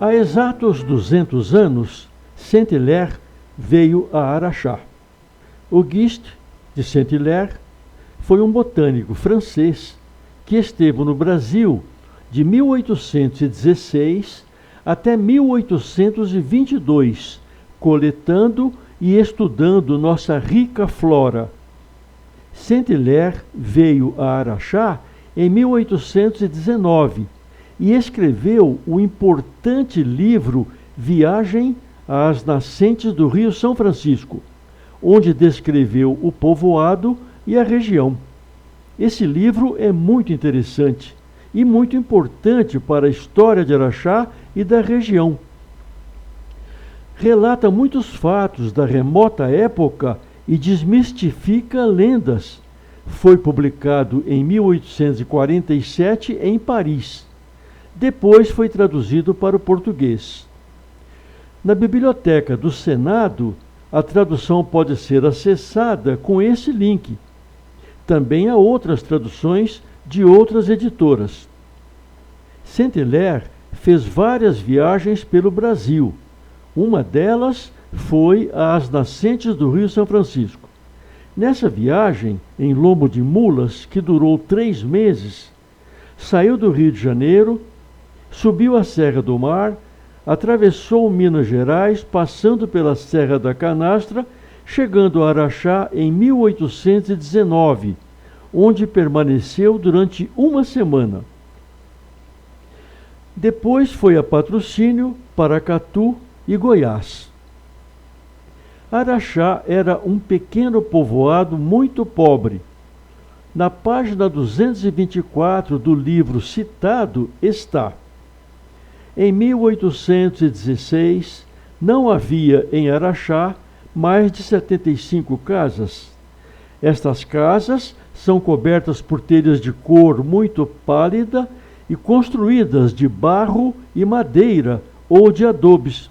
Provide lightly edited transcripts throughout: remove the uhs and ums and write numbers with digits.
Há exatos 200 anos, Saint-Hilaire veio a Araxá. Auguste de Saint-Hilaire foi um botânico francês que esteve no Brasil de 1816 até 1822, coletando e estudando nossa rica flora. Saint-Hilaire veio a Araxá em 1819 e escreveu o importante livro Viagem às Nascentes do Rio São Francisco, onde descreveu o povoado e a região. Esse livro é muito interessante e muito importante para a história de Araxá e da região. Relata muitos fatos da remota época e desmistifica lendas. Foi publicado em 1847 em Paris. Depois foi traduzido para o português. Na Biblioteca do Senado, a tradução pode ser acessada com esse link. Também há outras traduções de outras editoras. Saint-Hilaire fez várias viagens pelo Brasil. Uma delas foi às nascentes do Rio São Francisco. Nessa viagem, em lombo de mulas, que durou 3 meses, saiu do Rio de Janeiro, subiu a Serra do Mar, atravessou Minas Gerais, passando pela Serra da Canastra, chegando a Araxá em 1819, onde permaneceu durante 1 semana. Depois foi a Patrocínio, Paracatu e Goiás. Araxá era um pequeno povoado muito pobre. Na página 224 do livro citado está: em 1816, não havia em Araxá mais de 75 casas. Estas casas são cobertas por telhas de cor muito pálida e construídas de barro e madeira ou de adobes.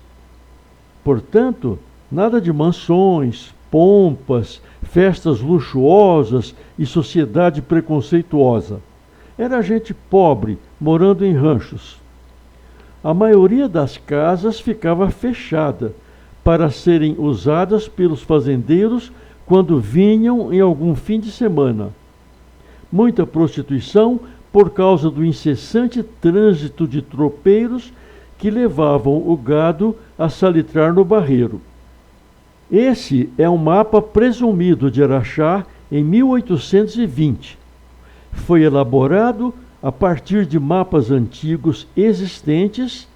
Portanto, nada de mansões, pompas, festas luxuosas e sociedade preconceituosa. Era gente pobre, morando em ranchos. A maioria das casas ficava fechada para serem usadas pelos fazendeiros quando vinham em algum fim de semana. Muita prostituição por causa do incessante trânsito de tropeiros que levavam o gado a salitrar no barreiro. Esse é um mapa presumido de Araxá em 1820. Foi elaborado a partir de mapas antigos existentes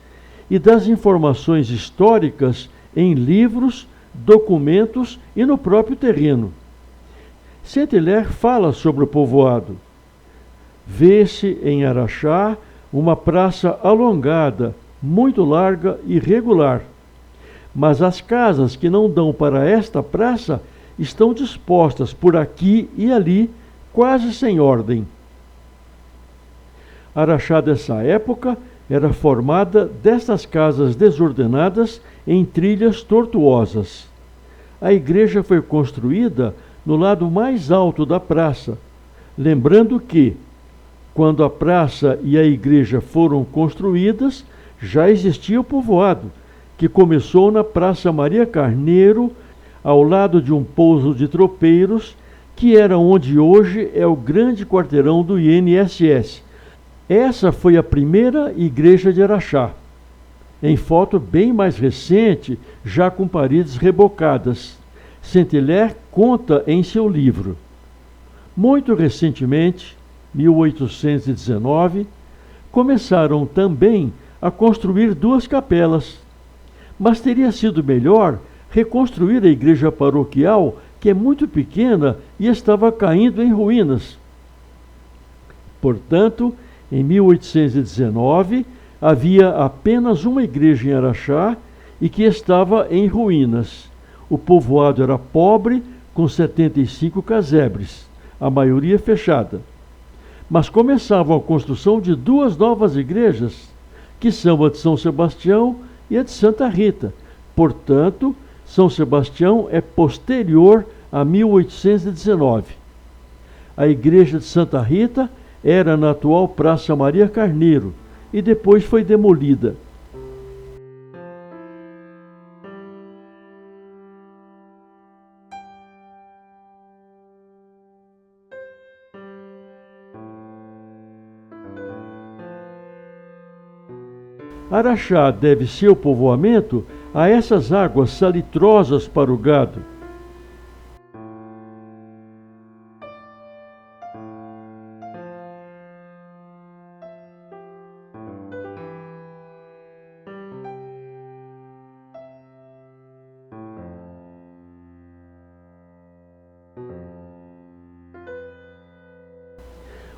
e das informações históricas em livros, documentos e no próprio terreno. Saint-Hilaire fala sobre o povoado. Vê-se em Araxá uma praça alongada, muito larga e regular. Mas as casas que não dão para esta praça estão dispostas por aqui e ali, quase sem ordem. Araxá dessa época era formada destas casas desordenadas em trilhas tortuosas. A igreja foi construída no lado mais alto da praça, lembrando que, quando a praça e a igreja foram construídas, já existia o povoado, que começou na Praça Maria Carneiro, ao lado de um pouso de tropeiros, que era onde hoje é o grande quarteirão do INSS. Essa foi a primeira igreja de Araxá, em foto bem mais recente, já com paredes rebocadas. Saint-Hilaire conta em seu livro. Muito recentemente, 1819, começaram também a construir 2 capelas, mas teria sido melhor reconstruir a igreja paroquial, que é muito pequena e estava caindo em ruínas. Portanto, em 1819, havia apenas uma igreja em Araxá e que estava em ruínas. O povoado era pobre, com 75 casebres, a maioria fechada. Mas começavam a construção de 2 novas igrejas, que são a de São Sebastião e a de Santa Rita. Portanto, São Sebastião é posterior a 1819. A igreja de Santa Rita era na atual Praça Maria Carneiro e depois foi demolida. Araxá deve seu povoamento a essas águas salitrosas para o gado.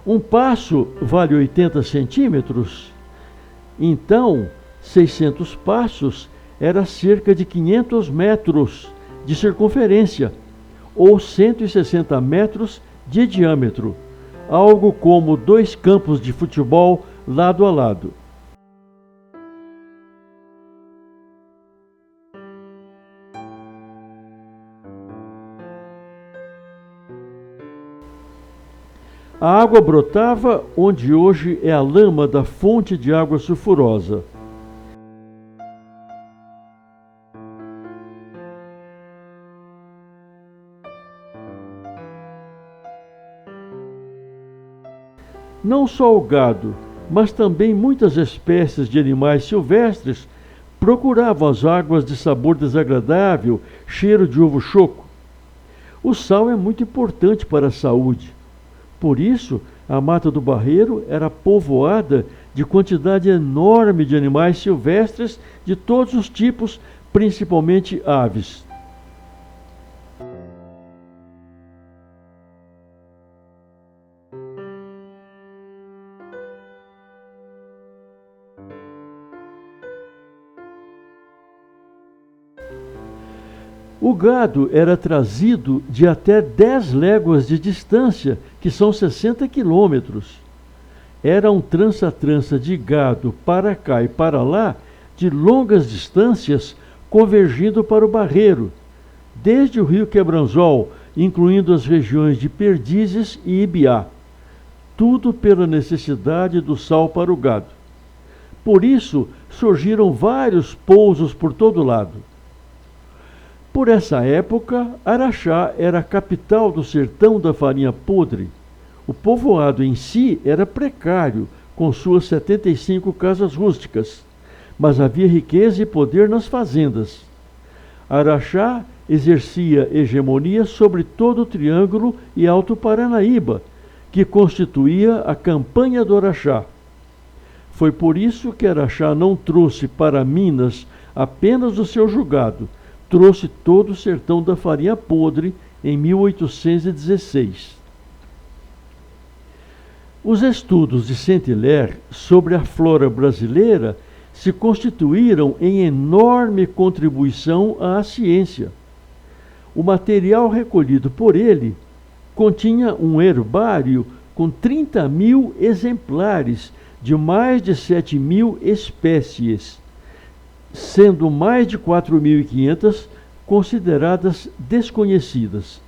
Um passo vale 80 centímetros. Então, 600 passos era cerca de 500 metros de circunferência, ou 160 metros de diâmetro, algo como 2 campos de futebol lado a lado. A água brotava onde hoje é a lama da fonte de água sulfurosa. Não só o gado, mas também muitas espécies de animais silvestres procuravam as águas de sabor desagradável, cheiro de ovo choco. O sal é muito importante para a saúde. Por isso, a Mata do Barreiro era povoada de quantidade enorme de animais silvestres de todos os tipos, principalmente aves. O gado era trazido de até 10 léguas de distância, que são 60 quilômetros. Era um trança-trança de gado para cá e para lá, de longas distâncias, convergindo para o Barreiro, desde o rio Quebranzol, incluindo as regiões de Perdizes e Ibiá. Tudo pela necessidade do sal para o gado. Por isso, surgiram vários pousos por todo lado. Por essa época, Araxá era a capital do sertão da farinha podre. O povoado em si era precário, com suas 75 casas rústicas, mas havia riqueza e poder nas fazendas. Araxá exercia hegemonia sobre todo o Triângulo e Alto Paranaíba, que constituía a Campanha do Araxá. Foi por isso que Araxá não trouxe para Minas apenas o seu jugado, trouxe todo o sertão da farinha podre em 1816. Os estudos de Saint-Hilaire sobre a flora brasileira se constituíram em enorme contribuição à ciência. O material recolhido por ele continha um herbário com 30.000 exemplares de mais de 7.000 espécies, sendo mais de 4.500 consideradas desconhecidas.